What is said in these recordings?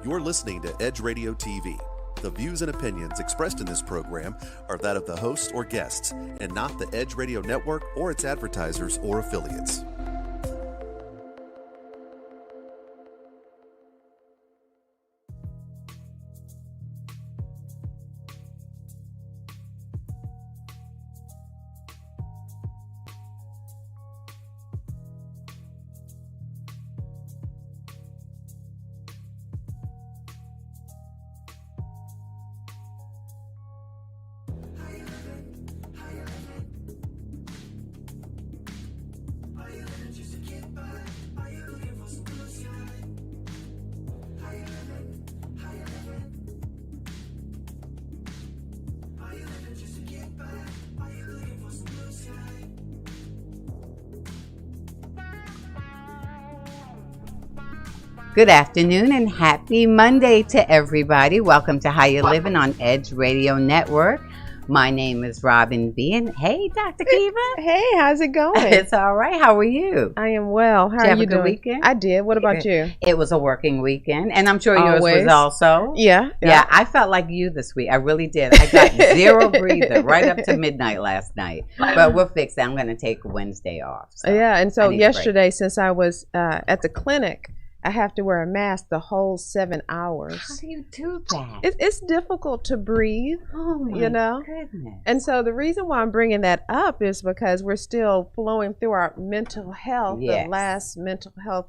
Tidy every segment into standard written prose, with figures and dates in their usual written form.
You're listening to Edge Radio TV. The views and opinions expressed in this program are that of the hosts or guests, and not the Edge Radio Network or its advertisers or affiliates. Good afternoon and happy Monday to everybody. Welcome to How You Livin on Edge Radio Network. My name is Robin B. And hey, Dr. Kiva. Hey, how's it going? It's all right. How are you? I am well. How Did you are have you a good doing? weekend? I did. What about you? It was a working weekend, and I'm sure yours Always. was also. Yeah. I felt like you this week. I really did. I got zero breather right up to midnight last night. But we're fixed. I'm going to take Wednesday off. So Yeah, and I so need a break. yesterday, since I was at the clinic, I have to wear a mask the whole 7 hours. How do you do that? It's difficult to breathe, Oh, my you know? goodness. And so the reason why I'm bringing that up is because we're still flowing through our mental health, Yes. the last mental health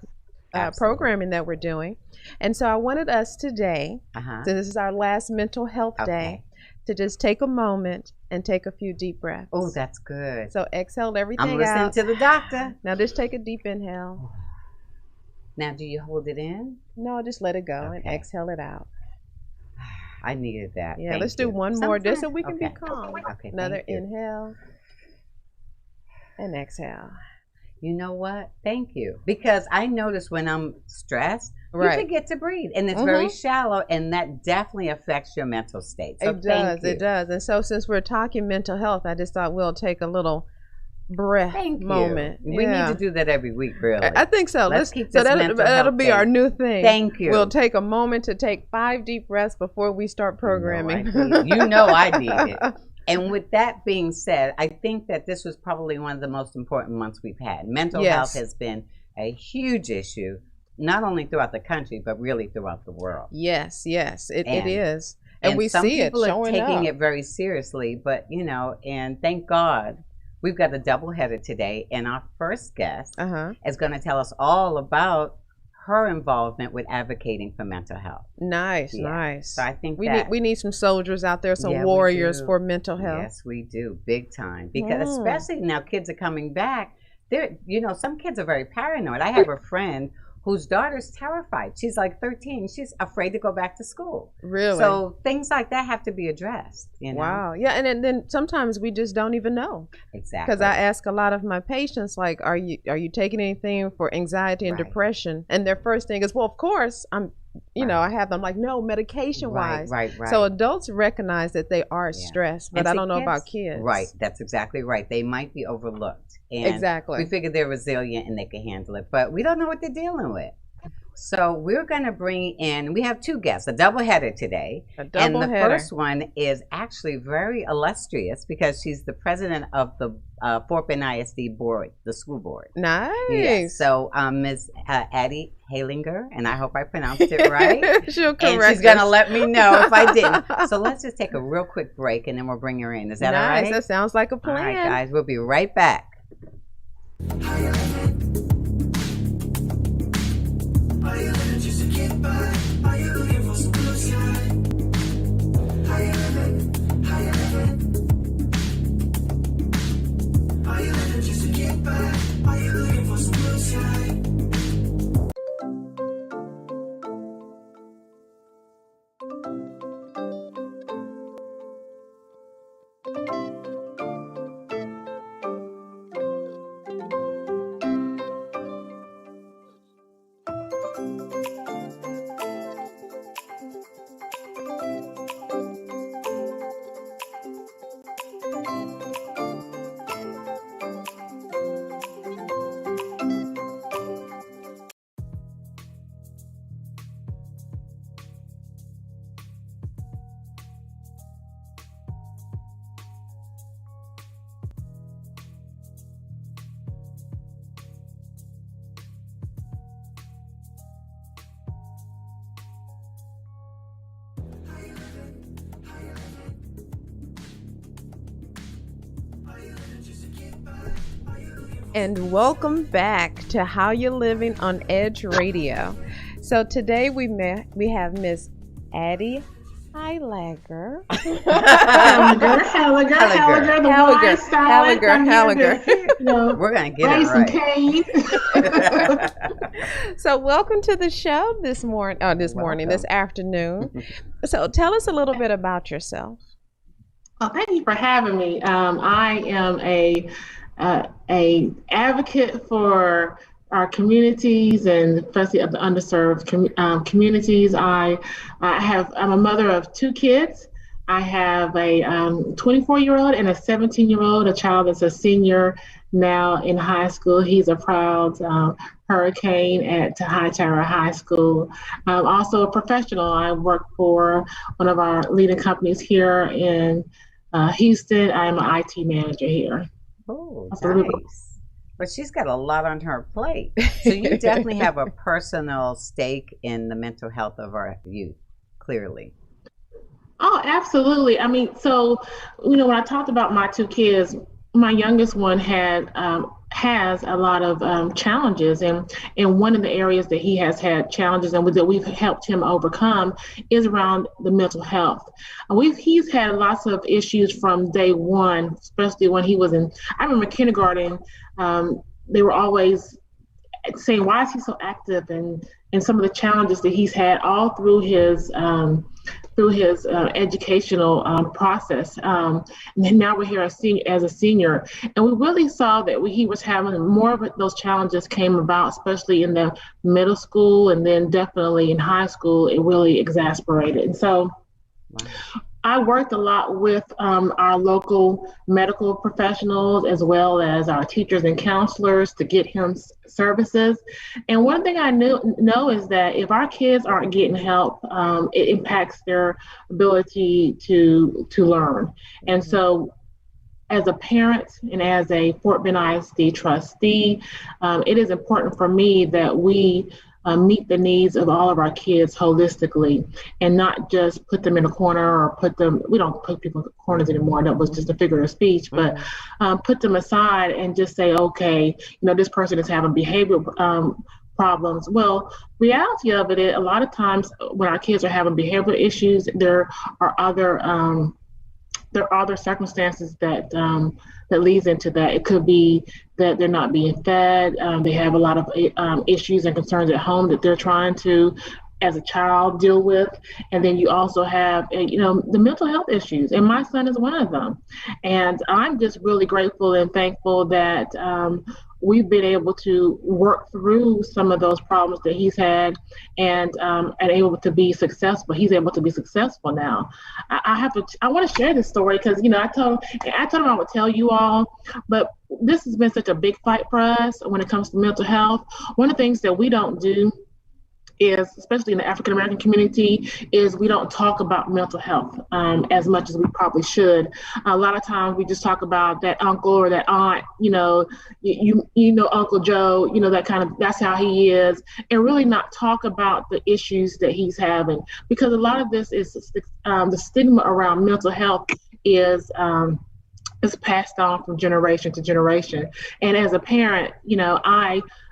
Absolutely. programming that we're doing. And so I wanted us today, Uh-huh. so this is our last mental health day, Okay. to just take a moment and take a few deep breaths. Oh, that's good. So exhale everything I'm listening out. to the doctor. Now just take a deep inhale. Now, do you hold it in? No, just let it go and Okay. exhale it out. I needed that. Yeah, Thank let's do you. one more just so Sometimes- we can okay. be calm. Okay, Another thank you. inhale and exhale. You know what? Thank you. Because I notice when I'm stressed, Right. you forget to breathe. And it's very shallow, and that definitely affects your mental state. So It thank does, you. it does. And so since we're talking mental health, I just thought we'll take a little breath Thank moment. you. We Yeah. need to do that every week, really. I think so. Let's keep so this that'll, mental that'll health be our day. new thing. Thank you. We'll take a moment to take 5 deep breaths before we start programming. You know I need it. And with that being said, I think that this was probably one of the most important months we've had. Mental Yes. health has been a huge issue, not only throughout the country, but really throughout the world. Yes, it And- is. And we some see it people are showing taking up. it very seriously, but and thank God we've got a double-header today, and our first guest Uh-huh. is going to tell us all about her involvement with advocating for mental health. Nice, Yeah. nice. So I think we need some soldiers out there, some Yeah, we warriors do. for mental health. Yes, we do, big time. Because Mm. especially now kids are coming back. Some kids are very paranoid. I have a friend whose daughter's terrified. She's like 13. She's afraid to go back to school. Really? So things like that have to be addressed. Wow. Yeah, and then sometimes we just don't even know. Exactly. Because I ask a lot of my patients, like, are you taking anything for anxiety and Right. depression? And their first thing is, well, of course, I'm, I have them like, no, medication wise. Right. So adults recognize that they are Yeah. stressed, but And I to don't know about kids. Right. That's exactly right. They might be overlooked. And Exactly. we figure they're resilient and they can handle it, but we don't know what they're dealing with. So we're going to bring in, we have 2 guests, a double-header today. A And double the header. first one is actually very illustrious because she's the president of the Fort Bend ISD board, the school board. Nice. Yes. So Ms. Addie Halinger, and I hope I pronounced it right. She'll correct And she's going to us. let me know if I didn't. So let's just take a real quick break and then we'll bring her in. Is that all Nice. right? That sounds like a All plan. right, guys. We'll be right back. And welcome back to How You Living on Edge Radio. So today we have Miss Addie Heilager. Halliger. We're going to get it right. So welcome to the show this afternoon. So tell us a little bit about yourself. Well, thank you for having me. I am a advocate for our communities, and especially of the underserved communities. I'm a mother of 2 kids. I have a 24-year-old and a 17-year-old, a child that's a senior now in high school. He's a proud Hurricane at Hightower High School. I'm also a professional. I work for one of our leading companies here in Houston. I'm an IT manager here. Oh, nice. But she's got a lot on her plate. So you definitely have a personal stake in the mental health of our youth, clearly. Oh, absolutely. I mean, so, when I talked about my 2 kids, my youngest one has a lot of challenges, and one of the areas that he has had challenges and that we've helped him overcome is around the mental health. He's had lots of issues from day one, especially when he was I remember kindergarten. They were always saying, why is he so active, and some of the challenges that he's had all through his educational process. And now we're here as a senior, and we really saw that he was having more of those challenges came about, especially in the middle school, and then definitely in high school, it really exacerbated. And so I worked a lot with our local medical professionals, as well as our teachers and counselors, to get him services. And one thing I know is that if our kids aren't getting help, it impacts their ability to learn. And so, as a parent and as a Fort Bend ISD trustee, it is important for me that we meet the needs of all of our kids holistically, and not just put them in a corner or we don't put people in corners anymore. That was just a figure of speech, but put them aside and just say, okay, this person is having behavioral problems. Well, reality of it is, a lot of times when our kids are having behavioral issues, there are other circumstances that leads into that. It could be that they're not being fed. They have a lot of issues and concerns at home that they're trying to, as a child, deal with. And then you also have, the mental health issues. And my son is one of them. And I'm just really grateful and thankful that we've been able to work through some of those problems that he's had, and able to be successful. He's able to be successful now. I want to share this story because, I told him I would tell you all, but this has been such a big fight for us when it comes to mental health. One of the things that we don't do is, especially in the African American community, is we don't talk about mental health as much as we probably should. A lot of times we just talk about that uncle or that aunt, you know Uncle Joe, that's how he is, and really not talk about the issues that he's having, because a lot of this is the stigma around mental health is passed on from generation to generation. And as a parent,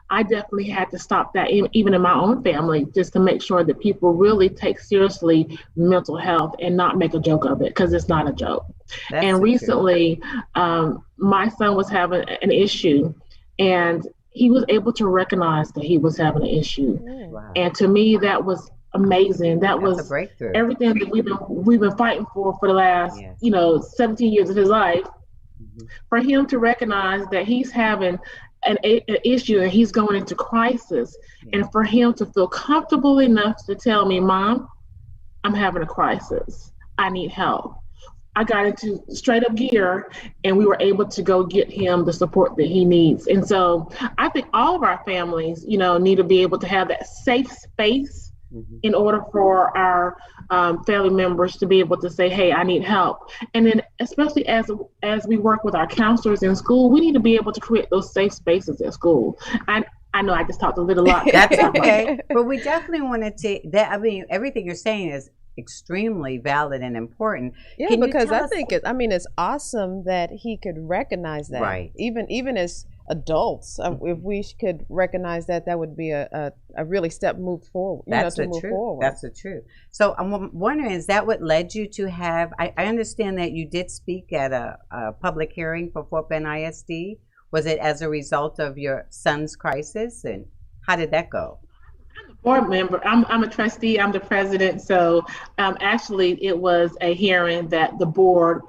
I definitely had to stop that even in my own family, just to make sure that people really take seriously mental health and not make a joke of it, because it's not a joke. And recently, my son was having an issue, and he was able to recognize that he was having an issue. Wow. And to me, that was amazing. That's was everything that we've been fighting for the last 17 years of his life. Mm-hmm. For him to recognize that he's having an issue and he's going into crisis, and for him to feel comfortable enough to tell me, Mom, I'm having a crisis, I need help. I got into straight up gear, and we were able to go get him the support that he needs. And so I think all of our families, need to be able to have that safe space in order for our family members to be able to say, hey, I need help. And then especially as we work with our counselors in school, we need to be able to create those safe spaces at school. I know I just talked a lot. That's okay. But we definitely want to take that. I mean, everything you're saying is extremely valid and important. Yeah, because I think it's awesome that he could recognize that. Right. Even as adults. If we could recognize that, that would be a really step move forward. That's to the move truth. forward. That's the truth. So I'm wondering, is that what led you to have? I understand that you did speak at a public hearing for Fort Bend ISD. Was it as a result of your son's crisis, and how did that go? Board member. I'm a trustee. I'm the president. So actually, it was a hearing that the board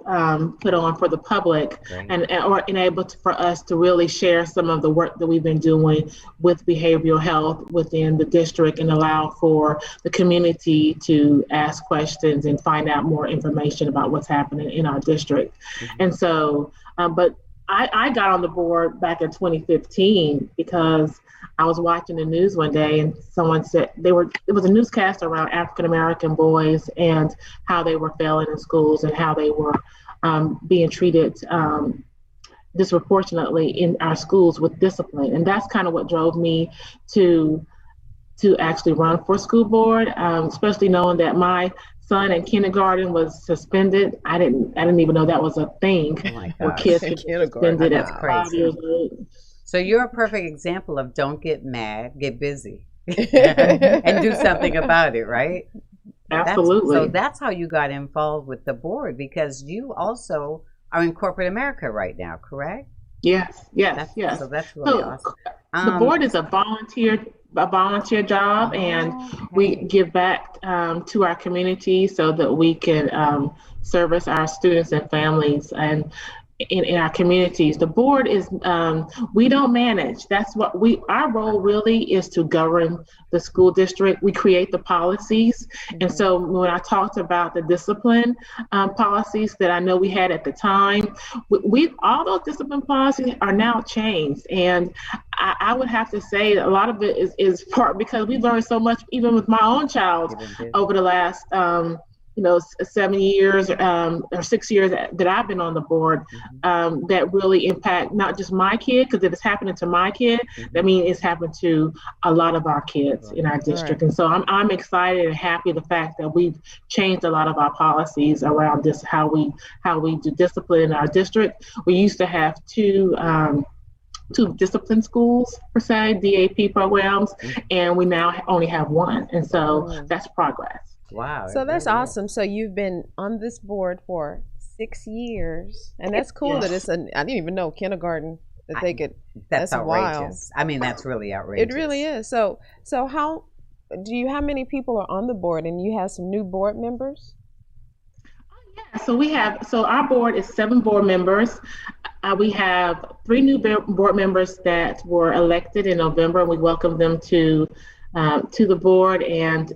put on for the public, Great. and able for us to really share some of the work that we've been doing with behavioral health within the district, and allow for the community to ask questions and find out more information about what's happening in our district. And so, but I got on the board back in 2015 because I was watching the news one day and someone said it was a newscast around African American boys and how they were failing in schools and how they were being treated disproportionately in our schools with discipline. And that's kind of what drove me to actually run for school board, especially knowing that my son in kindergarten was suspended. I didn't even know that was a thing. Oh my where gosh. kids could be suspended That's at crazy. 5 years old. So you're a perfect example of don't get mad, get busy, and do something about it, right? Absolutely. That's how you got involved with the board, because you also are in corporate America right now, correct? Yes. So that's really awesome. The board is a volunteer job, and we give back to our community so that we can service our students and families and in our communities. The board is we don't manage. That's what our role really is, to govern the school district. We create the policies. And so when I talked about the discipline policies that I know we had at the time, we all those discipline policies are now changed. And I would have to say a lot of it is part because we learned so much, even with my own child, over the last 7 years or 6 years that I've been on the board, that really impact not just my kid, because if it's happening to my kid, that means it's happened to a lot of our kids in our district. And so I'm excited and happy the fact that we've changed a lot of our policies around this, how we do discipline in our district. We used to have two discipline schools per se, DAP programs, and we now only have one. And so that's progress. Wow. So that's awesome. So you've been on this board for 6 years, and that's cool. That it's I didn't even know kindergarten that they could. That's outrageous. Wild. I mean, that's really outrageous. It really is. So how many people are on the board, and you have some new board members? Yeah, so our board is 7 board members. We have 3 new board members that were elected in November, and we welcome them to the board, and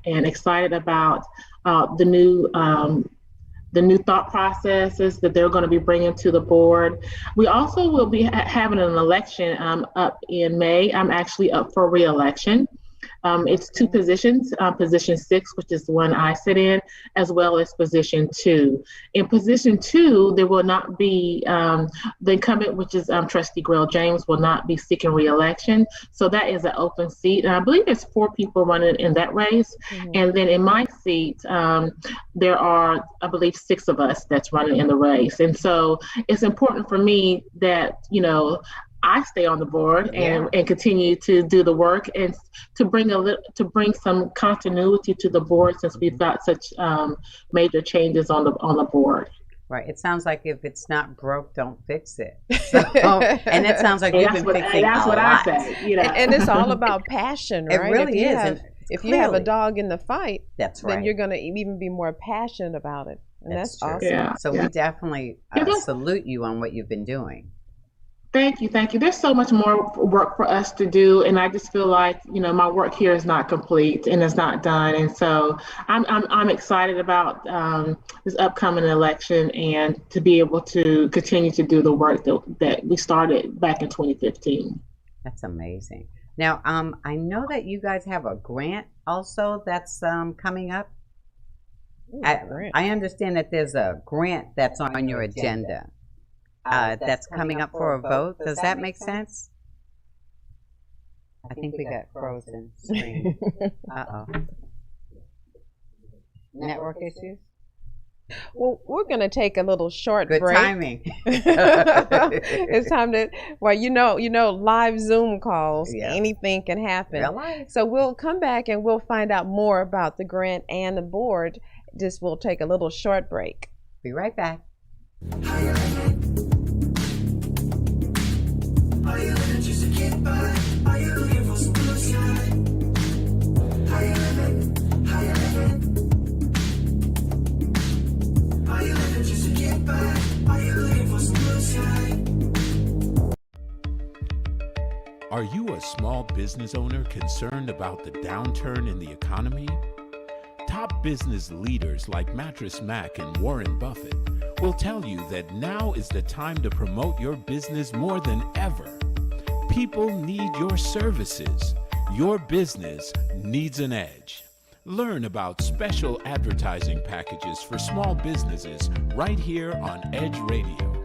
excited about the new thought processes that they're going to be bringing to the board. We also will be having an election up in May. I'm actually up for re-election. It's 2 positions, position 6, which is the one I sit in, as well as position 2. In position 2, there will not be, the incumbent, which is Trustee Grail James, will not be seeking re-election. So that is an open seat. And I believe there's 4 people running in that race. And then in my seat, there are, I believe, 6 of us that's running in the race. And so it's important for me that, I stay on the board and continue to do the work, and to bring some continuity to the board, since we've got such major changes on the board. Right. It sounds like if it's not broke, don't fix it. So, and it sounds like you've been fixing that's what lot. I say. And it's all about passion, right? It really is. If you have a dog in the fight, that's right, then you're going to even be more passionate about it. And that's awesome. Yeah. So we definitely salute you on what you've been doing. Thank you. There's so much more work for us to do, and I just feel like my work here is not complete and it's not done. And so I'm excited about this upcoming election, and to be able to continue to do the work that we started back in 2015. That's amazing. Now, I know that you guys have a grant also that's coming up. I understand that there's a grant that's on your agenda. That's coming up for a vote. Does that make sense? I think we got frozen screen. Uh-oh. Network issues? Well, we're going to take a little short Good break. timing. It's time to, well, live Zoom calls, Yeah. anything can happen. Real life. So we'll come back and we'll find out more about the grant and the board. Just we'll take a little short break. Be right back. Are you a small business owner concerned about the downturn in the economy? Top business leaders like Mattress Mac and Warren Buffett will tell you that now is the time to promote your business more than ever. People need your services. Your business needs an edge. Learn about special advertising packages for small businesses right here on Edge Radio.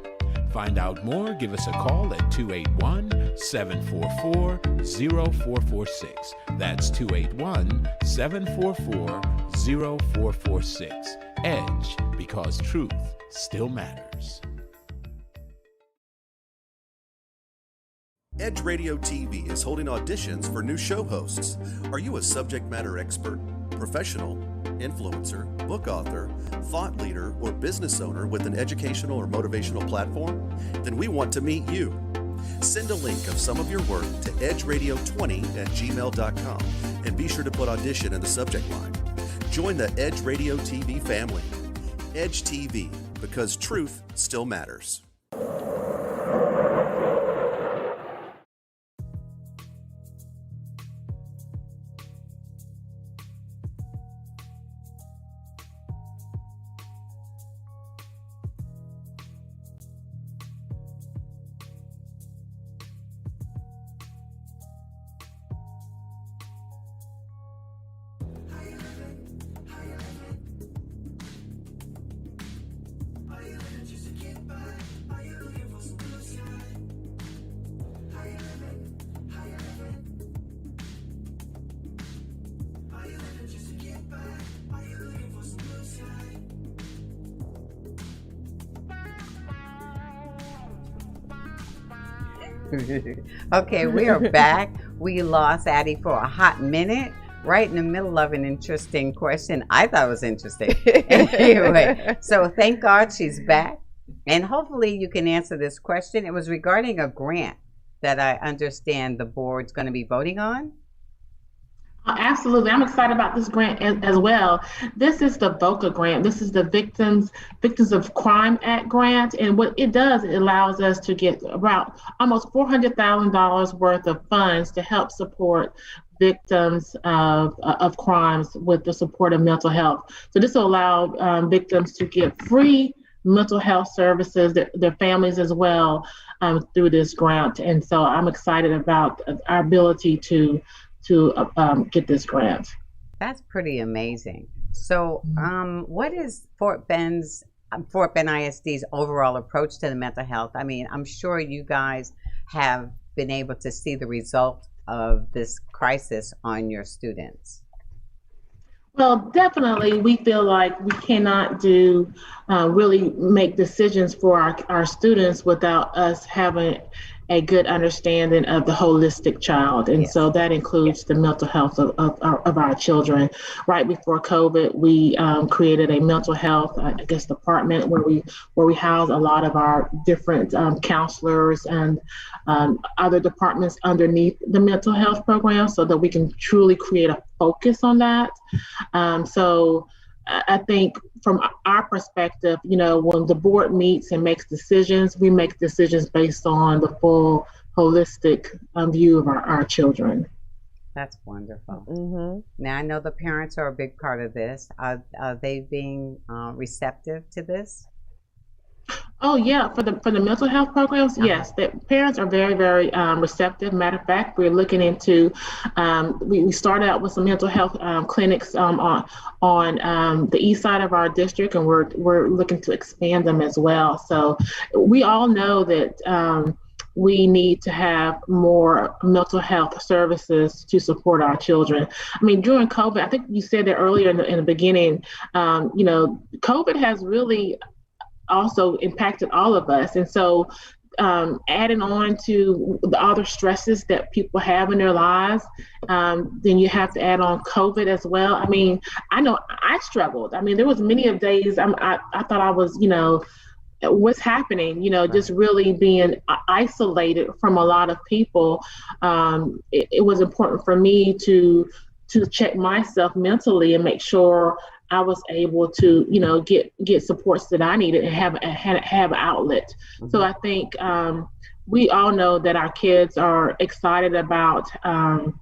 Find out more, give us a call at 281-744-0446. That's 281-744-0446. Edge, because truth still matters. Edge Radio TV is holding auditions for new show hosts. Are you a subject matter expert, professional, influencer, book author, thought leader, or business owner with an educational or motivational platform? Then we want to meet you. Send a link of some of your work to edgeradio20@gmail.com and be sure to put audition in the subject line. Join the Edge Radio TV family. Edge TV, because truth still matters. Okay, we are back. We lost Addie for a hot minute, right in the middle of an interesting question. I thought it was interesting. Anyway, so thank God she's back. And hopefully you can answer this question. It was regarding a grant that I understand the board's going to be voting on. Absolutely. I'm excited about this grant as well. This is the VOCA grant. This is the Victims of Crime Act grant. And what it does, it allows us to get about almost $400,000 worth of funds to help support victims of crimes with the support of mental health. So this will allow victims to get free mental health services, their families as well, through this grant. And so I'm excited about our ability to get this grant. That's pretty amazing. So what is Fort Bend ISD's overall approach to the mental health? I mean, I'm sure you guys have been able to see the result of this crisis on your students. Well, definitely, we feel like we cannot really make decisions for our students without us having a good understanding of the holistic child. And so that includes the mental health of our children. Right before COVID, we created a mental health, department where we house a lot of our different counselors and other departments underneath the mental health program so that we can truly create a focus on that. So I think from our perspective, when the board meets and makes decisions, we make decisions based on the full holistic view of our children. That's wonderful. Mm-hmm. Now, I know the parents are a big part of this. Are they being receptive to this? Oh yeah, for the mental health programs, yes, the parents are very, very receptive. Matter of fact, we're looking into. We started out with some mental health clinics on the east side of our district, and we're looking to expand them as well. So we all know that we need to have more mental health services to support our children. I mean, during COVID, I think you said that earlier in the beginning, COVID has really also impacted all of us. And so adding on to the other stresses that people have in their lives, then you have to add on COVID as well. I mean, I know I struggled. I mean, there was many of days I thought I was, what's happening, just really being isolated from a lot of people. It was important for me to check myself mentally and make sure I was able to, get supports that I needed and have an outlet. Mm-hmm. So I think we all know that our kids are excited about having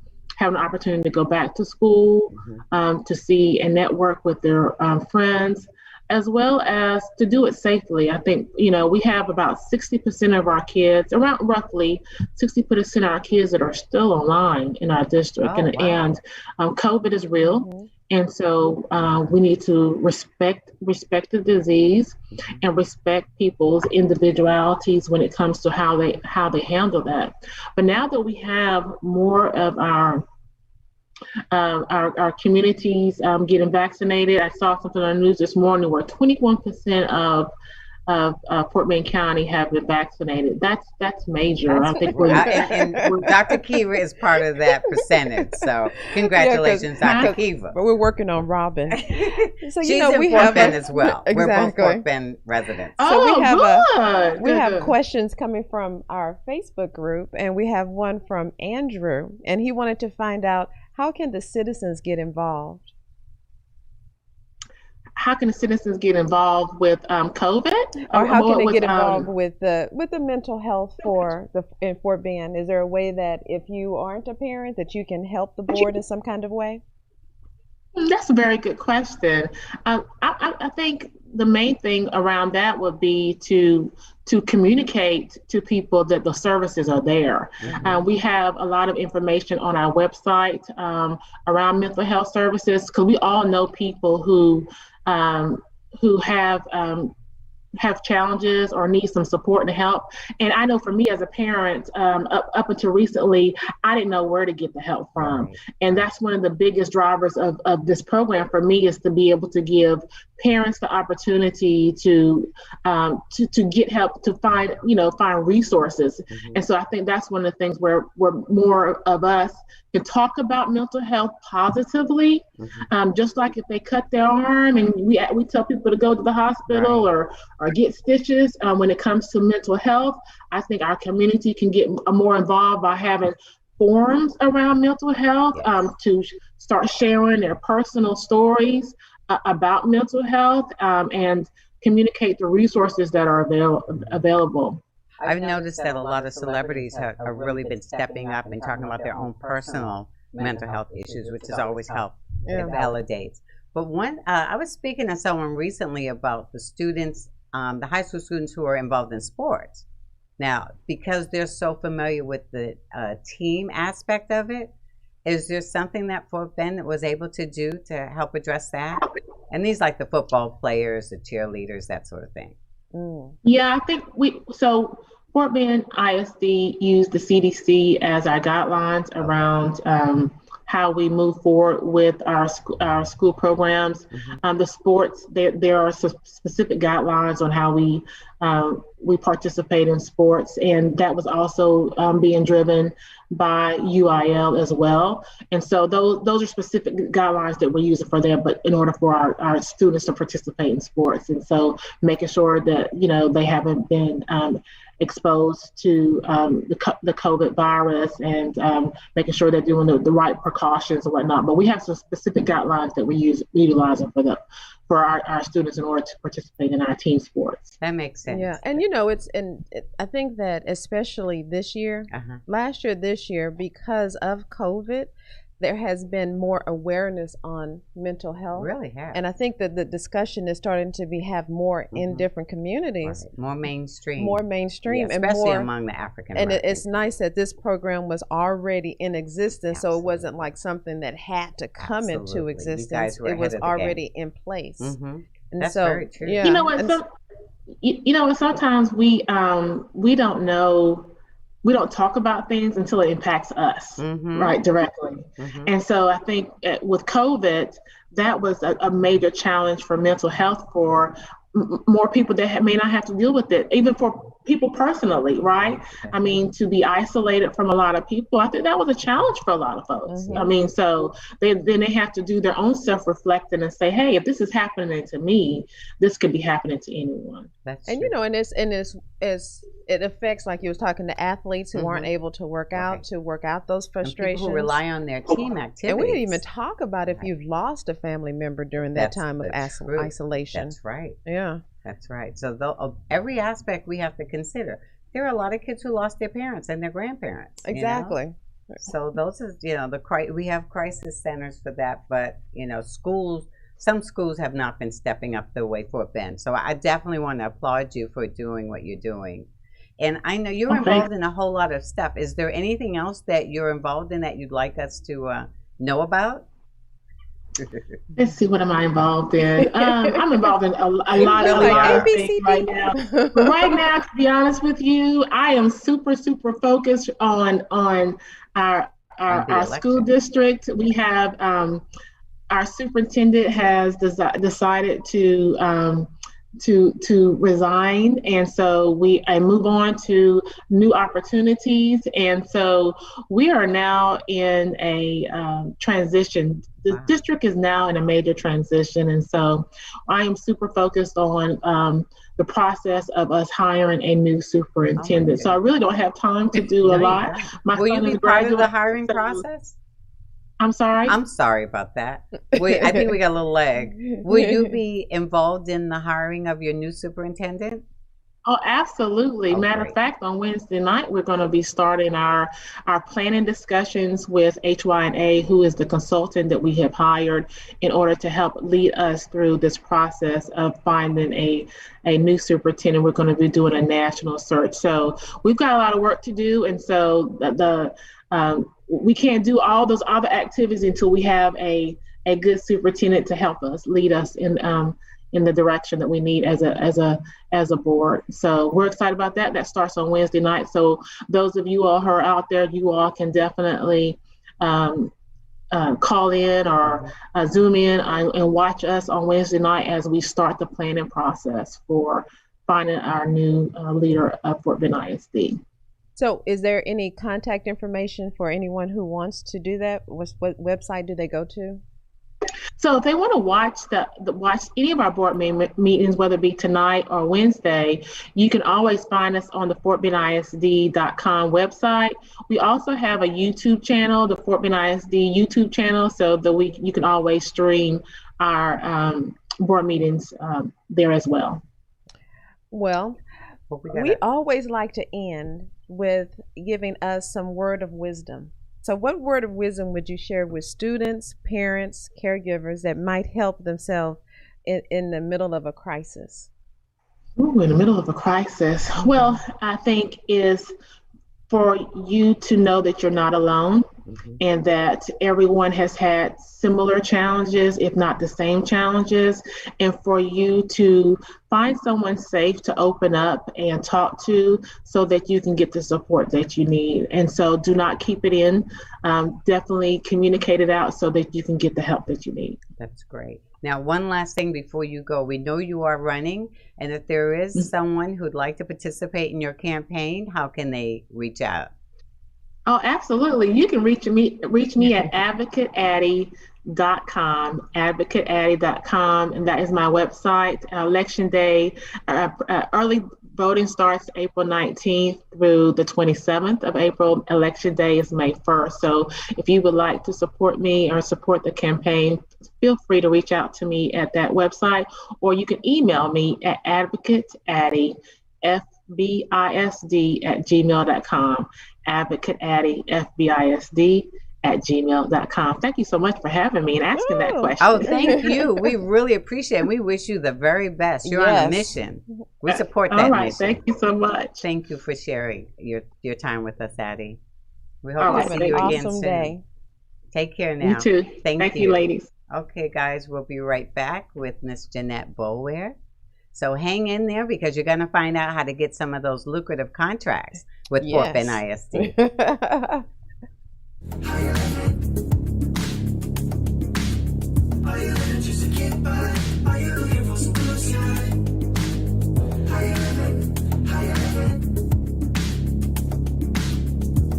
an opportunity to go back to school, to see and network with their friends, as well as to do it safely. I think, we have about 60% of our kids, around roughly 60% of our kids that are still online in our district. And COVID is real. Mm-hmm. And so we need to respect the disease and respect people's individualities when it comes to how they handle that. But now that we have more of our communities getting vaccinated, I saw something on the news this morning where 21% of Fort Bend County have been vaccinated. That's major. I think and Dr. Kiva is part of that percentage. So congratulations, Dr. Kiva. But we're working on Robin. So she's in we Fort have Bend as well. Exactly. We're both Fort Bend residents. So we have questions coming from our Facebook group, and we have one from Andrew, and he wanted to find out, how can the citizens get involved? How can the citizens get involved with COVID? Or how can they get involved with the mental health in Fort Bend? Is there a way that if you aren't a parent that you can help the board in some kind of way? That's a very good question. I think the main thing around that would be to communicate to people that the services are there. Mm-hmm. We have a lot of information on our website around mental health services, because we all know people who have challenges or need some support and help. And I know for me as a parent, up until recently, I didn't know where to get the help from. Right. And that's one of the biggest drivers of this program for me, is to be able to give parents the opportunity to get help, to find resources. Mm-hmm. And so I think that's one of the things where more of us can talk about mental health positively. Mm-hmm. Just like if they cut their arm and we tell people to go to the hospital, right, or get stitches. When it comes to mental health, I think our community can get more involved by having forums around mental health, yes, to start sharing their personal stories about mental health, and communicate the resources that are available. I've noticed that a lot of celebrities have really been stepping up and talking about their own personal mental health issues, which has always helped. It validates. But I was speaking to someone recently about the students, the high school students who are involved in sports. Now, because they're so familiar with the team aspect of it, is there something that Fort Bend was able to do to help address that? And these like the football players, the cheerleaders, that sort of thing. Mm. Yeah, I think Fort Bend ISD used the CDC as our guidelines around how we move forward with our school programs. Mm-hmm. The sports, there are specific guidelines on how we participate in sports, and that was also being driven by UIL as well. And so those are specific guidelines that we're using for them, but in order for our students to participate in sports. And so making sure that, they haven't been exposed to the COVID virus, and making sure they're doing the right precautions and whatnot. But we have some specific guidelines that we utilizing for our students in order to participate in our team sports. That makes sense. Yeah, and I think that especially this year, last year, this year, because of COVID, there has been more awareness on mental health. Really have. And I think that the discussion is starting to have more in different communities. Right. More mainstream. Yeah, especially among the African Americans. And it's nice that this program was already in existence, so it wasn't like something that had to come into existence. It was already in place. Mm-hmm. And that's so, very true. Yeah. You know what? Sometimes we don't know we don't talk about things until it impacts us, right, directly. And so I think with COVID, that was a major challenge for mental health for more people that may not have to deal with it, even for people personally, right? I mean, to be isolated from a lot of people, I think that was a challenge for a lot of folks. I mean, so then they have to do their own self-reflecting and say, hey, if this is happening to me, this could be happening to anyone. That's true. You know, and it affects, like you was talking to athletes who aren't able to work out, to work out those frustrations. And people who rely on their team activities. And we didn't even talk about if you've lost a family member during that time of isolation. That's right. Yeah. That's right. So every aspect we have to consider. There are a lot of kids who lost their parents and their grandparents. Exactly. You know? So those is, we have crisis centers for that, but, some schools have not been stepping up the way Fort Bend. So I definitely want to applaud you for doing what you're doing. And I know you're involved in a whole lot of stuff. Is there anything else that you're involved in that you'd like us to know about? Let's see, what am I involved in? I'm involved in a lot of things right now. But right now, to be honest with you, I am super, super focused on our school district. We have our superintendent has decided to resign, and so I move on to new opportunities, and so we are now in a transition. The district is now in a major transition, and so I am super focused on the process of us hiring a new superintendent. So I really don't have time to do a lot. Will you be part of the hiring process? I'm sorry? I'm sorry about that. I think we got a little lag. Will you be involved in the hiring of your new superintendent? Oh, absolutely. Matter of fact, on Wednesday night, we're going to be starting our planning discussions with HY&A, who is the consultant that we have hired in order to help lead us through this process of finding a new superintendent. We're going to be doing a national search. So we've got a lot of work to do. And so we can't do all those other activities until we have a good superintendent to help us, lead us in the direction that we need as a board. So we're excited about that. That starts on Wednesday night. So those of you all who are out there, you all can definitely call in or Zoom in and watch us on Wednesday night as we start the planning process for finding our new leader of Fort Bend ISD. So is there any contact information for anyone who wants to do that? What website do they go to? So if they want to watch any of our board meetings, whether it be tonight or Wednesday, you can always find us on the fortbendisd.com website. We also have a YouTube channel, the Fort Bend ISD YouTube channel, so that you can always stream our board meetings there as well. Well, we always like to end with giving us some word of wisdom. So what word of wisdom would you share with students, parents, caregivers that might help themselves in the middle of a crisis? Ooh, in the middle of a crisis. Well, I think is for you to know that you're not alone, and that everyone has had similar challenges, if not the same challenges, and for you to find someone safe to open up and talk to so that you can get the support that you need. And so do not keep it in. Definitely communicate it out so that you can get the help that you need. That's great. Now, one last thing before you go. We know you are running, and if there is someone who'd like to participate in your campaign, how can they reach out? Oh, absolutely. You can reach me at advocateaddy.com, advocateaddy.com, and that is my website. Election day, early voting starts April 19th through the 27th of April. Election day is May 1st. So if you would like to support me or support the campaign, feel free to reach out to me at that website, or you can email me at advocateaddy@gmail.com, advocateaddy@gmail.com. Thank you so much for having me and asking that question. Oh, thank you. We really appreciate it. We wish you the very best. You're on a mission. We support that mission. Thank you so much. Thank you for sharing your time with us, Addie. We hope to see you again soon. Day. Take care now. You too. Thank you, ladies. Okay, guys, we'll be right back with Miss Jeanette Boulware. So hang in there because you're going to find out how to get some of those lucrative contracts with Fort Bend ISD. Are you living just to get by? Are you looking for some blue sky? How you living? How you living?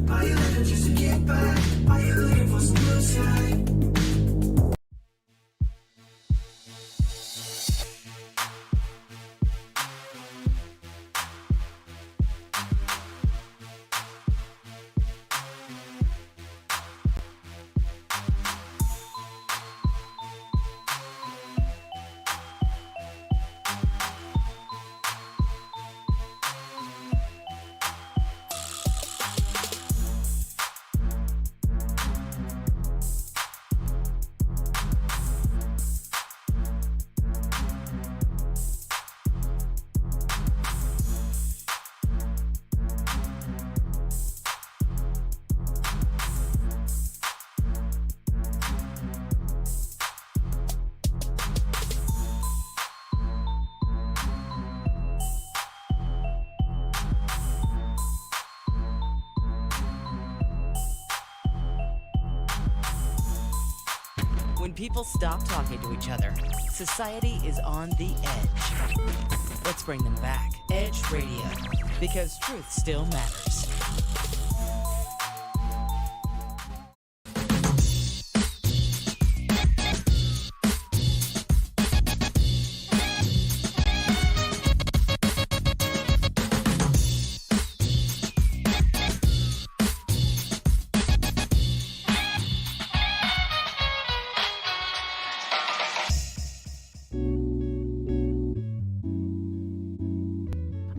Are you living just to get by? Are you looking for some blue sky? When people stop talking to each other, society is on the edge. Let's bring them back. Edge Radio, because truth still matters.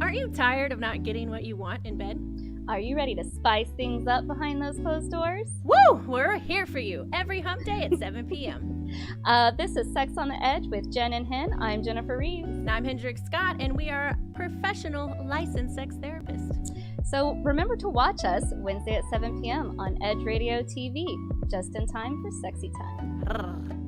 Aren't you tired of not getting what you want in bed? Are you ready to spice things up behind those closed doors? Woo! We're here for you every hump day at 7 p.m. This is Sex on the Edge with Jen and Hen. I'm Jennifer Reeves. And I'm Hendrik Scott, and we are professional licensed sex therapists. So remember to watch us Wednesday at 7 p.m. on Edge Radio TV, just in time for sexy time.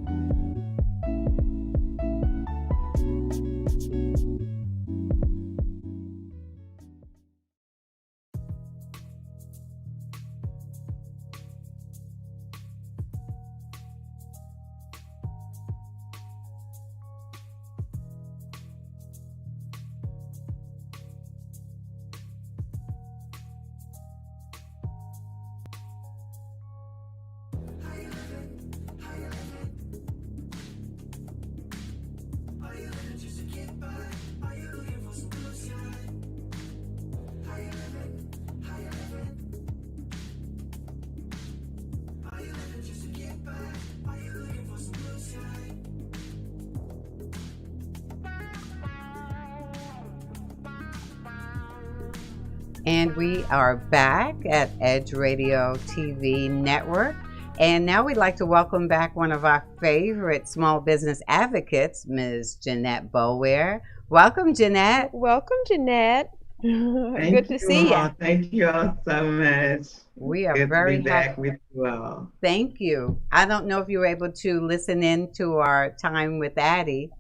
And we are back at Edge Radio TV Network. And now we'd like to welcome back one of our favorite small business advocates, Ms. Jeanette Bower. Welcome, Jeanette. Welcome, Jeanette. Good to see you. Thank you all so much. We are Good very to be back happy. with you all. Thank you. I don't know if you were able to listen in to our time with Addie,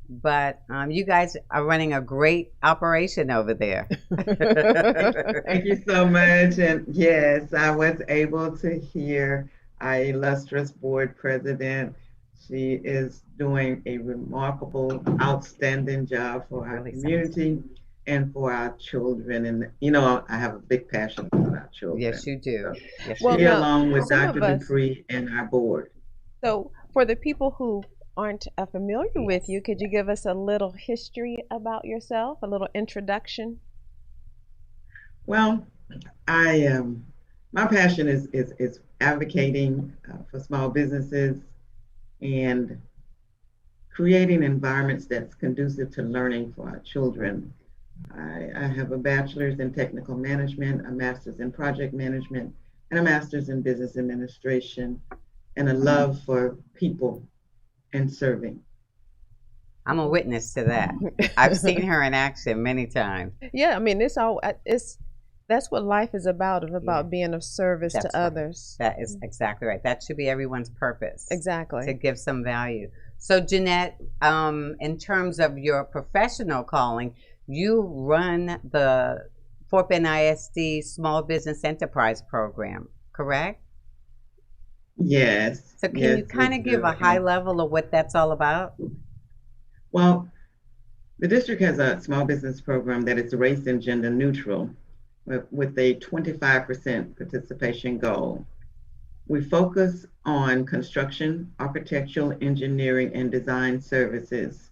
but you guys are running a great operation over there. Thank you so much. And yes, I was able to hear our illustrious board president. She is doing a remarkable, outstanding job for our community and for our children. And, you know, I have a big passion for our children. Yes, you do. Yes, she, along with Dr. Dupree and our board. So for the people who aren't familiar with you, could you give us a little history about yourself, a little introduction? Well, my passion is advocating for small businesses and creating environments that's conducive to learning for our children. I have a bachelor's in technical management, a master's in project management, and a master's in business administration, and a love for people and serving. I'm a witness to that. I've seen her in action many times. Yeah, I mean, that's what life is about being of service to others. That is exactly right. That should be everyone's purpose. Exactly. To give some value. So Jeanette, in terms of your professional calling, you run the Fort Bend ISD Small Business Enterprise Program, correct? Yes. So can Yes, you kind we of give do. a high level of what that's all about? Well, the district has a small business program that is race and gender neutral with a 25% participation goal. We focus on construction, architectural, engineering, and design services.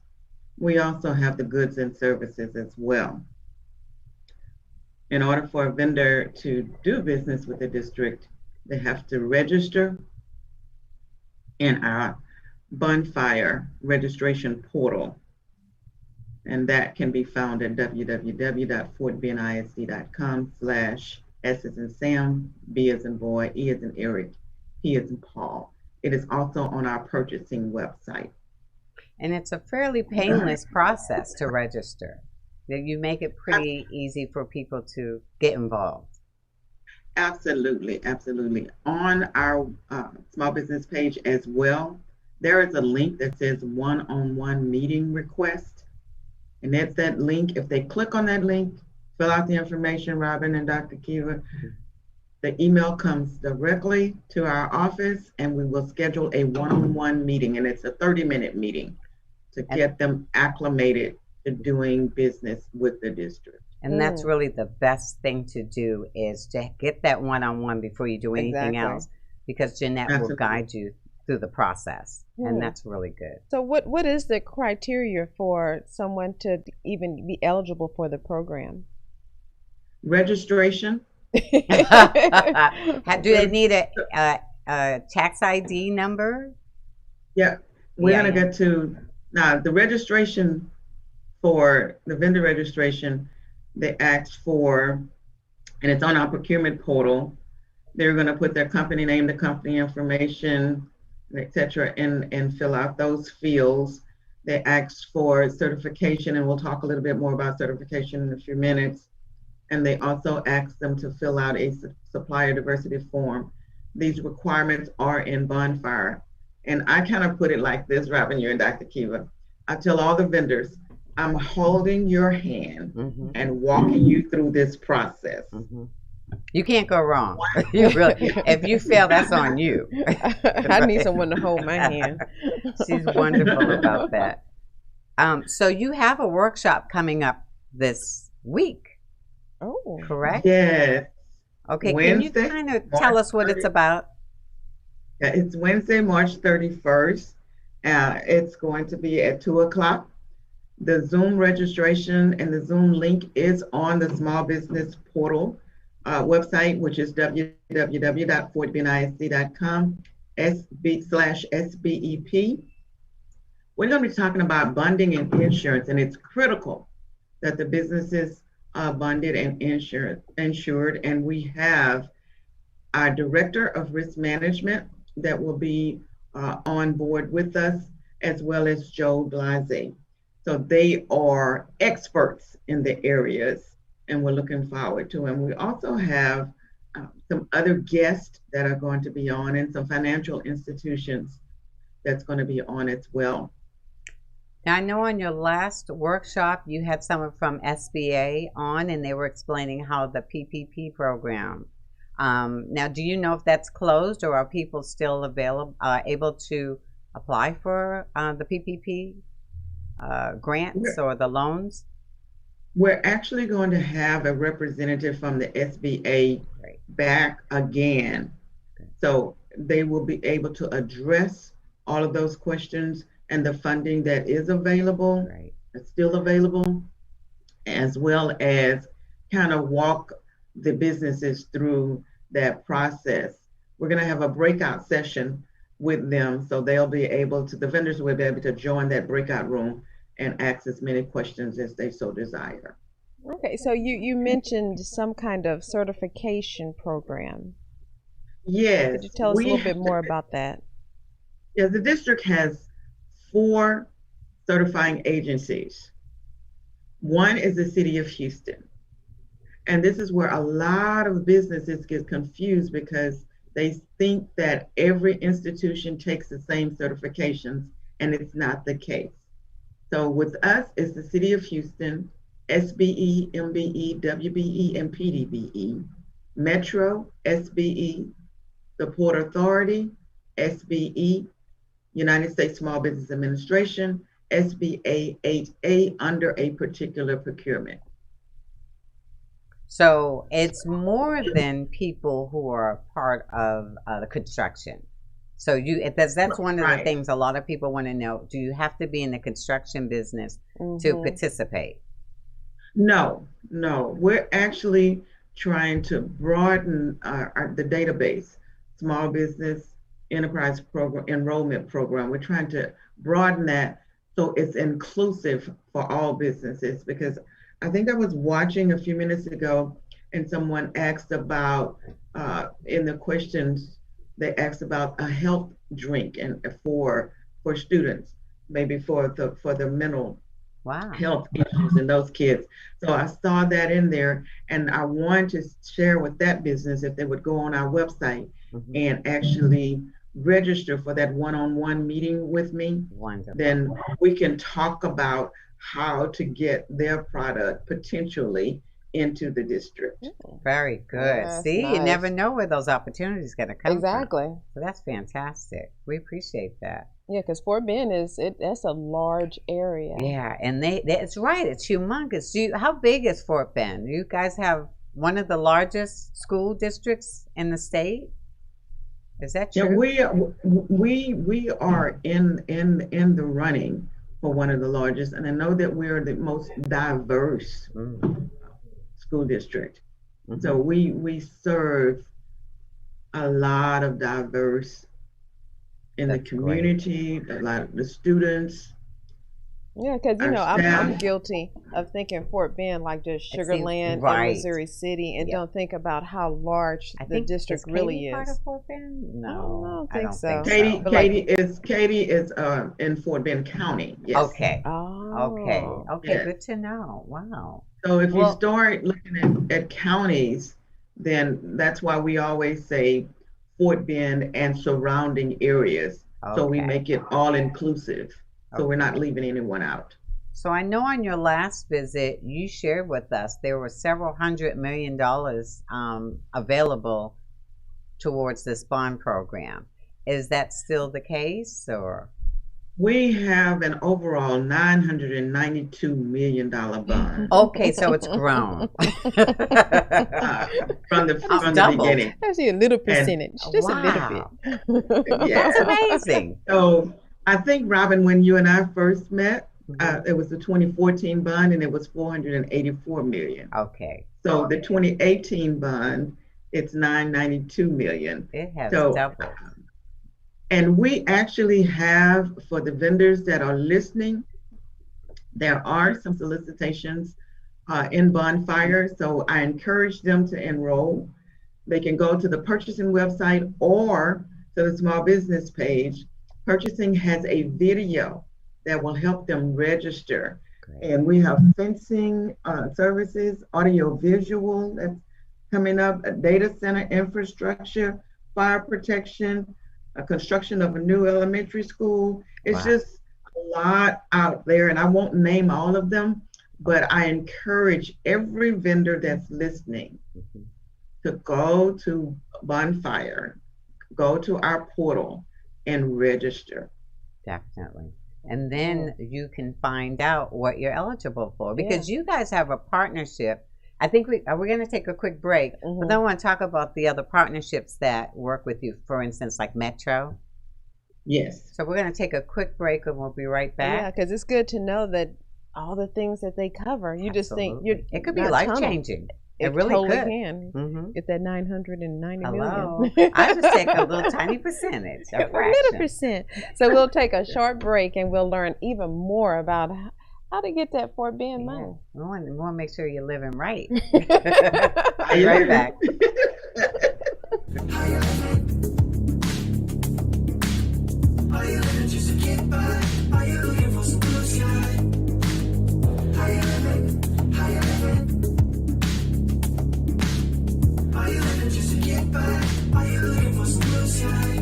We also have the goods and services as well. In order for a vendor to do business with the district, they have to register in our bonfire registration portal. And that can be found at www.fortbendisd.com/S as in Sam, B as in boy, E as in Eric, P as in Paul. It is also on our purchasing website. And it's a fairly painless process to register. You make it pretty easy for people to get involved. Absolutely, absolutely. On our small business page as well, there is a link that says one-on-one meeting request. And that's that link. If they click on that link, fill out the information, Robin and Dr. Kiva, the email comes directly to our office and we will schedule a one-on-one meeting. And it's a 30-minute meeting to get them acclimated to doing business with the district. And that's really the best thing to do, is to get that one-on-one before you do anything else, because Jeanette will guide you through the process. And that's really good. So what is the criteria for someone to even be eligible for the program? Registration. Do they need a tax ID number? Yeah, we're going to get to now the registration. For the vendor registration, they asked for, and it's on our procurement portal, they're going to put their company name, the company information, etc., and fill out those fields. They asked for certification, and we'll talk a little bit more about certification in a few minutes. And they also asked them to fill out a supplier diversity form. These requirements are in Bonfire. And I kind of put it like this, Robin, you and Dr. Kiva. I tell all the vendors, I'm holding your hand and walking you through this process. You can't go wrong. You really, if you fail, that's on you. I need someone to hold my hand. She's wonderful about that. So you have a workshop coming up this week. Oh, correct? Yes. Okay, Wednesday, can you kind of tell us what it's about? Yeah, it's Wednesday, March 31st. It's going to be at 2 o'clock. The Zoom registration and the Zoom link is on the small business portal website, which is www.fortbendisd.com/SBEP. We're going to be talking about bonding and insurance, and it's critical that the businesses are bonded and insured. And we have our Director of Risk Management that will be on board with us, as well as Joe Blase. So they are experts in the areas, and we're looking forward to them. We also have some other guests that are going to be on, and some financial institutions that's going to be on as well. Now, I know on your last workshop, you had someone from SBA on, and they were explaining how the PPP program. Now, do you know if that's closed, or are people still able to apply for the PPP grants or the loans? We're actually going to have a representative from the SBA back again. So they will be able to address all of those questions, and the funding that is available, is still available, as well as kind of walk the businesses through that process. We're going to have a breakout session with them, so they'll be able to, the vendors will be able to join that breakout room and ask as many questions as they so desire. Okay, so you mentioned some kind of certification program. Yes. Could you tell us a little bit more about that? Yeah, the district has 4 certifying agencies. One is the City of Houston. And this is where a lot of businesses get confused, because they think that every institution takes the same certifications, and it's not the case. So with us, it's the City of Houston, SBE, MBE, WBE, and PDBE, Metro, SBE, the Port Authority, SBE, United States Small Business Administration, SBA 8A under a particular procurement. So it's more than people who are part of the construction. So that's one of the things a lot of people want to know. Do you have to be in the construction business to participate? No. We're actually trying to broaden the database, small business enterprise program, enrollment program. We're trying to broaden that so it's inclusive for all businesses, because I think I was watching a few minutes ago and someone asked about, in the questions, they asked about a health drink and for students, maybe for the mental health issues in those kids. So I saw that in there, and I wanted to share with that business if they would go on our website and actually register for that one-on-one meeting with me. Wonderful. Then we can talk about how to get their product potentially into the district. Very good. See, nice. You never know where those opportunities are going to come from. So that's fantastic. We appreciate that. Yeah, because Fort Bend that's a large area. Yeah, and that's right. It's humongous. How big is Fort Bend? You guys have one of the largest school districts in the state. Is that true? Yeah, we are in the running for one of the largest, and I know that we're the most diverse school district. So we serve a lot of diverse in the community, a lot of the students. Yeah, because I'm guilty of thinking Fort Bend like just Sugar Land and Missouri City, and don't think about how large the district really is. Part of Fort Bend? No, I don't think so. Katy is in Fort Bend County. Yes. Okay. Oh. Okay. Yes. Good to know. Wow. So if you start looking at counties, then that's why we always say Fort Bend and surrounding areas. Okay. So we make it all inclusive. So we're not leaving anyone out. So I know on your last visit, you shared with us there were several $100 million available towards this bond program. Is that still the case, or? We have an overall $992 million bond. Okay, so it's grown. From the beginning. That's a little percentage, just a little bit. Yeah. That's amazing. So I think, Robin, when you and I first met, it was the 2014 bond, and it was $484 million. Okay. So the 2018 bond, it's $992 million. It has doubled. And we actually have, for the vendors that are listening, there are some solicitations in Bonfire. So I encourage them to enroll. They can go to the purchasing website or to the small business page. Purchasing has a video that will help them register. Great. And we have fencing services, audio visual that's coming up, a data center infrastructure, fire protection, a construction of a new elementary school. It's just a lot out there, and I won't name all of them, but I encourage every vendor that's listening to go to Bonfire, go to our portal, and register. Definitely. And then you can find out what you're eligible for, because you guys have a partnership. I think we're going to take a quick break, but then I want to talk about the other partnerships that work with you, for instance, like Metro. Yes. So we're going to take a quick break, and we'll be right back. Yeah, because it's good to know that all the things that they cover, you just think it could be life-changing. It really totally could. Can. Get that $990 million. I just take a little tiny percentage, a little percent. So we'll take a short break, and we'll learn even more about how to get that Fort Bend money. We want to make sure you're living right. I'll be right back. Are you living just to get by? Are you looking for some blue sky? How you living? How you living? Are you living just to get by? Are you looking for some blue sky?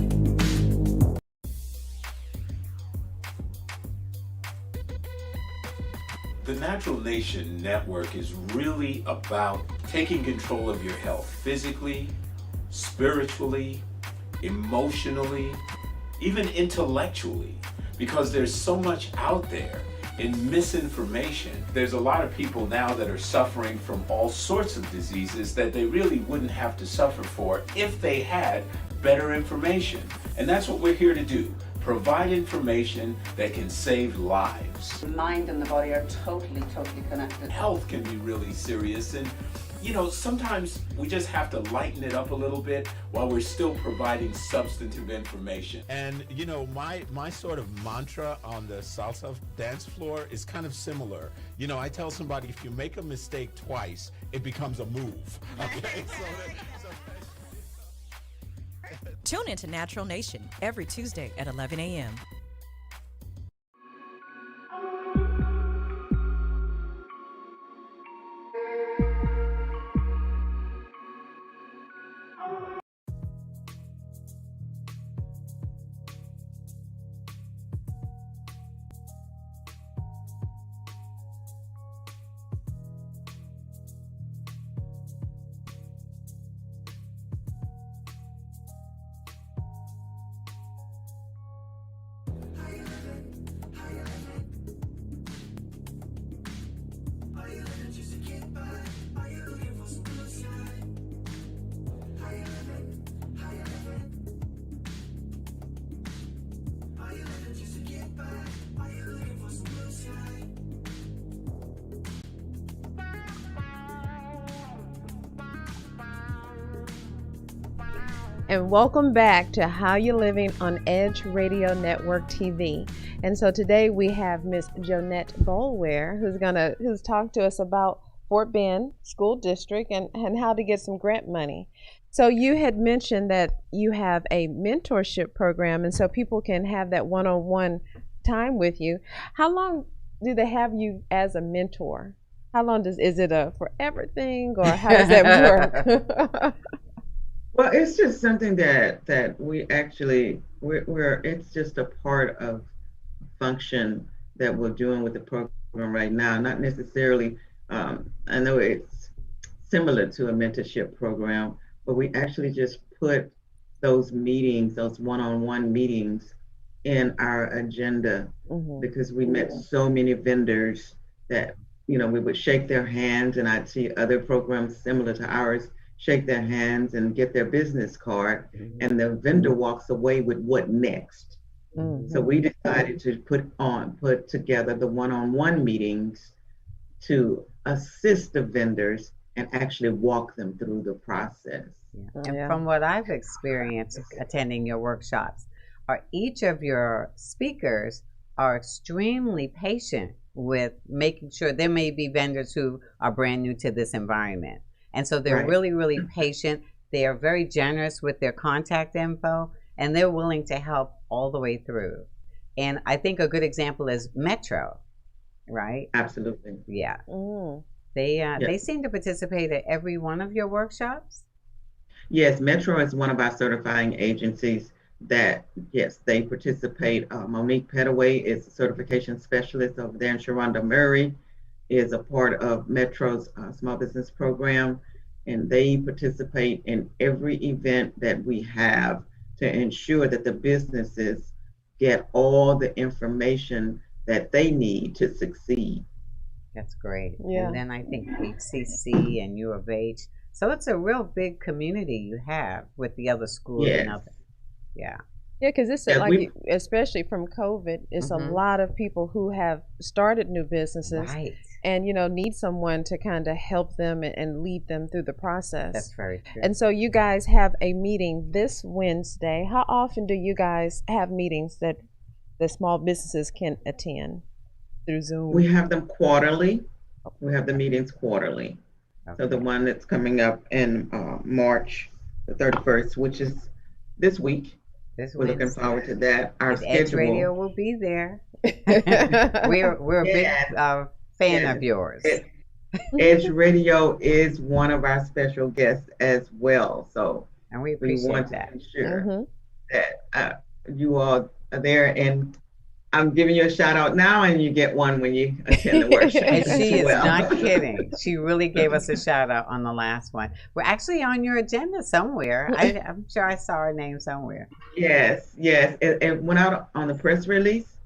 The Natural Nation Network is really about taking control of your health physically, spiritually, emotionally, even intellectually, because there's so much out there in misinformation. There's a lot of people now that are suffering from all sorts of diseases that they really wouldn't have to suffer for if they had better information. And that's what we're here to do. Provide information that can save lives. The mind and the body are totally connected. Health can be really serious, and sometimes we just have to lighten it up a little bit while we're still providing substantive information. And my sort of mantra on the salsa dance floor is kind of similar. I tell somebody, if you make a mistake twice, it becomes a move. Okay? Tune into Natural Nation every Tuesday at 11 a.m. And welcome back to How You Living on Edge Radio Network TV. And so today we have Miss Jonette Boulware, who's talked to us about Fort Bend School District and how to get some grant money. So you had mentioned that you have a mentorship program, and so people can have that one-on-one time with you. How long do they have you as a mentor? How long is it a forever thing, or how does that work? Well, it's just something that we actually it's just a part of function that we're doing with the program right now. Not necessarily, I know it's similar to a mentorship program, but we actually just put those meetings, those one-on-one meetings, in our agenda because we met so many vendors that we would shake their hands, and I'd see other programs similar to ours shake their hands and get their business card, and the vendor walks away with what next. So we decided to put together the one-on-one meetings to assist the vendors and actually walk them through the process. And from what I've experienced attending your workshops, each of your speakers are extremely patient with making sure there may be vendors who are brand new to this environment. And so they're really, really patient. They are very generous with their contact info, and they're willing to help all the way through. And I think a good example is Metro, right? Absolutely. Yeah. They seem to participate at every one of your workshops. Yes, Metro is one of our certifying agencies that, yes, they participate. Monique Petaway is a certification specialist over there, and Sharonda Murray is a part of Metro's small business program, and they participate in every event that we have to ensure that the businesses get all the information that they need to succeed. That's great. Yeah. And then I think HCC and U of H. So it's a real big community you have with the other schools and other. Yeah. Yeah, because it's especially from COVID, it's a lot of people who have started new businesses and, need someone to kind of help them and lead them through the process. That's very true. And so you guys have a meeting this Wednesday. How often do you guys have meetings that the small businesses can attend through Zoom? We have them quarterly. We have the meetings quarterly. Okay. So the one that's coming up in March the 31st, which is this week. We're looking forward to that. Our schedule. Edge Radio will be there. we're a big fan of yours. Edge Radio is one of our special guests as well. So and we appreciate want that. to ensure that you all are there. And I'm giving you a shout out now, and you get one when you attend the workshop. And she is well. not kidding. She really gave us a shout out on the last one. We're actually on your agenda somewhere. I'm sure I saw her name somewhere. Yes, yes. It went out on the press release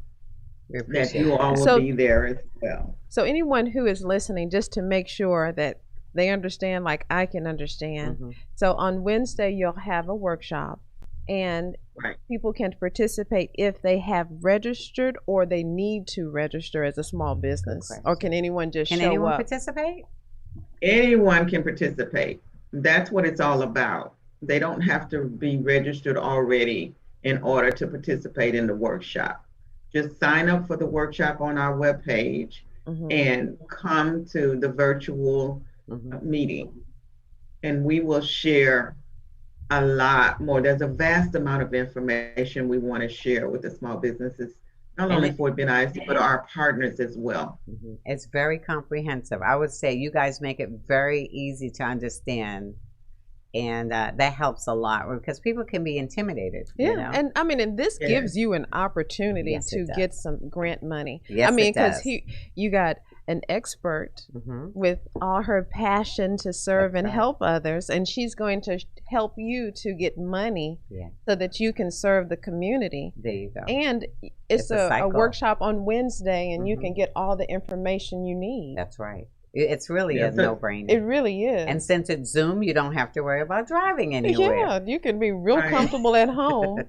that you all will be there as well. So anyone who is listening, just to make sure that they understand, like I can understand. Mm-hmm. So on Wednesday, you'll have a workshop, and people can participate if they have registered or they need to register as a small business. Or can anyone just show up? Can anyone participate? Anyone can participate. That's what it's all about. They don't have to be registered already in order to participate in the workshop. Just sign up for the workshop on our webpage and come to the virtual meeting. And we will share a lot more. There's a vast amount of information we want to share with the small businesses, not only Fort Bend ISD, but our partners as well. It's very comprehensive. I would say you guys make it very easy to understand, and that helps a lot because people can be intimidated. Yeah, you know? and I mean, and this gives you an opportunity to get some grant money. Yes, I mean, because you got an expert with all her passion to serve and help others, and she's going to help you to get money so that you can serve the community. There you go. And it's a workshop on Wednesday, and you can get all the information you need. That's right. It's really a no-brainer. It really is. And since it's Zoom, you don't have to worry about driving anywhere. Yeah, you can be real comfortable at home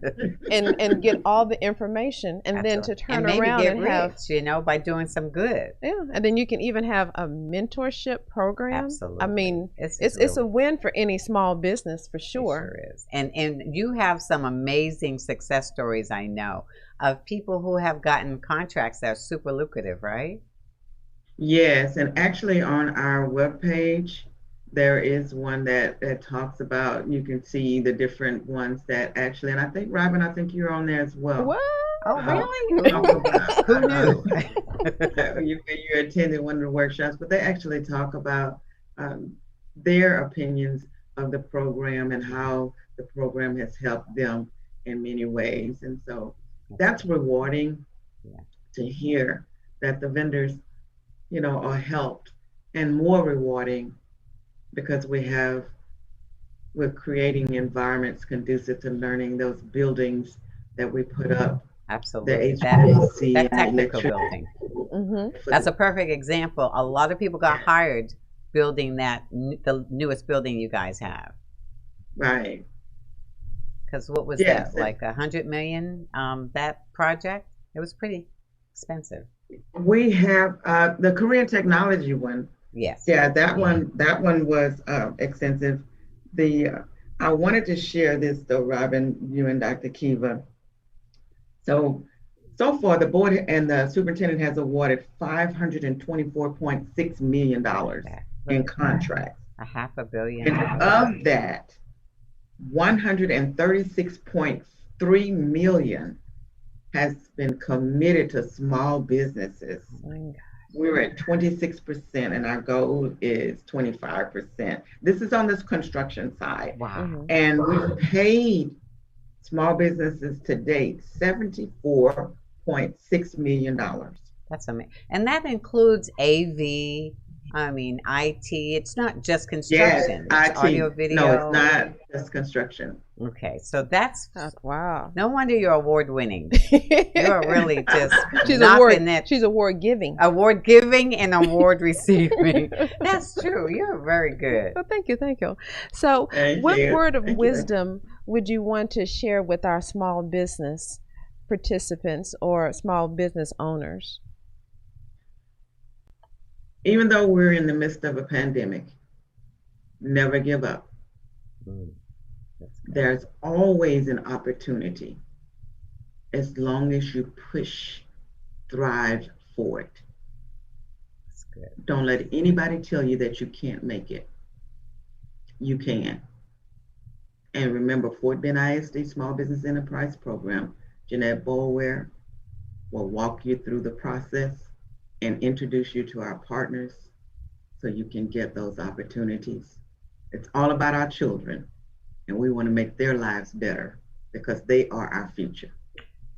and get all the information, and then to turn around and have, you know, by doing some good. Yeah, and then you can even have a mentorship program. Absolutely. I mean, it's a win for any small business for sure. It sure is. And you have some amazing success stories, I know, of people who have gotten contracts that are super lucrative, right? Yes, and actually on our webpage, there is one that talks about, you can see the different ones that actually, and I think, Robin, I think you're on there as well. What? Oh, really? Who knew? You attended one of the workshops, but they actually talk about their opinions of the program and how the program has helped them in many ways. And so that's rewarding to hear that the vendors, you know, are helped, and more rewarding because we're creating environments conducive to learning, those buildings that we put up. Absolutely. The HVAC that technical building. That's a perfect example. A lot of people got hired building the newest building you guys have. Right. Because what was that, like $100 million, that project? It was pretty expensive. We have the Korean technology one. Yes. Yeah, that one was extensive. I wanted to share this though, Robin, you and Dr. Kiva. So far the board and the superintendent has awarded $524.6 million in contracts. $500 million. And of that, 136.3 million has been committed to small businesses. We're at 26%, and our goal is 25%. This is on this construction side. Wow. And we've paid small businesses to date $74.6 million. That's amazing. And that includes AV, IT. It's not just construction. Yes, it's IT. Audio, video. No, it's not just construction. Okay, so that's wow. No wonder you're award winning. You're really just she's award giving. Award giving and award receiving. That's true. You're very good. Well, thank you. So, what word of wisdom would you want to share with our small business participants or small business owners? Even though we're in the midst of a pandemic, never give up. There's always an opportunity as long as you push, thrive for it. That's good. Don't let anybody tell you that you can't make it. You can. And remember, Fort Bend ISD Small Business Enterprise Program, Jeanette Boulware will walk you through the process and introduce you to our partners so you can get those opportunities. It's all about our children, and we want to make their lives better because they are our future.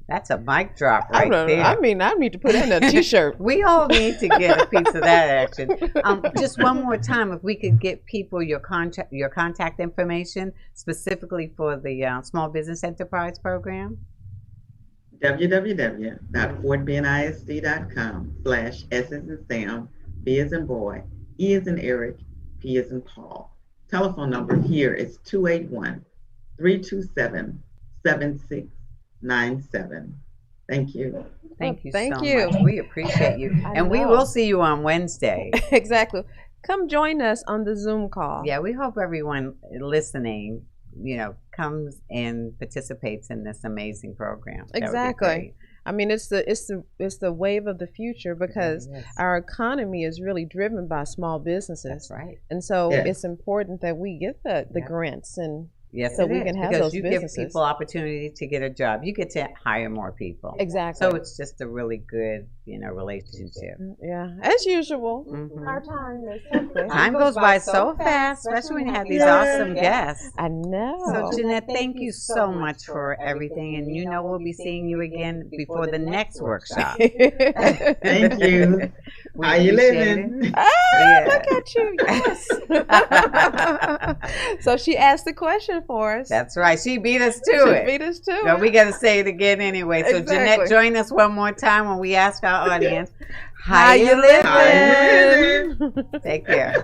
That's a mic drop right there. I mean, I need to put that in a T-shirt. We all need to get a piece of that action. Just one more time, if we could get people your contact information specifically for the Small Business Enterprise Program. www.fortbenisd.com/S as in Sam, B as in boy, E as in Eric, P as in Paul. Telephone number here is 281-327-7697. Thank you. Thank you so much. We appreciate you. And we will see you on Wednesday. Exactly. Come join us on the Zoom call. Yeah, we hope everyone listening, comes and participates in this amazing program. Exactly. I mean, it's the wave of the future because our economy is really driven by small businesses. That's right. And so it's important that we get the grants and so we can have those businesses. Give people opportunity to get a job. You get to hire more people. Exactly. So it's just a really good, relationship. Yeah, as usual. Our time is Time goes by so fast, especially when you have these awesome guests. I know. So Jeanette, thank you so much for everything, and we'll be seeing you again before the next workshop. Thank you. How you living? Look at you. Yes. So she asked the question for us. That's right. She beat us to it. Beat us to it. But we got to say it again anyway. So Jeanette, join us one more time when we ask our audience, how you living? How you living? Take care.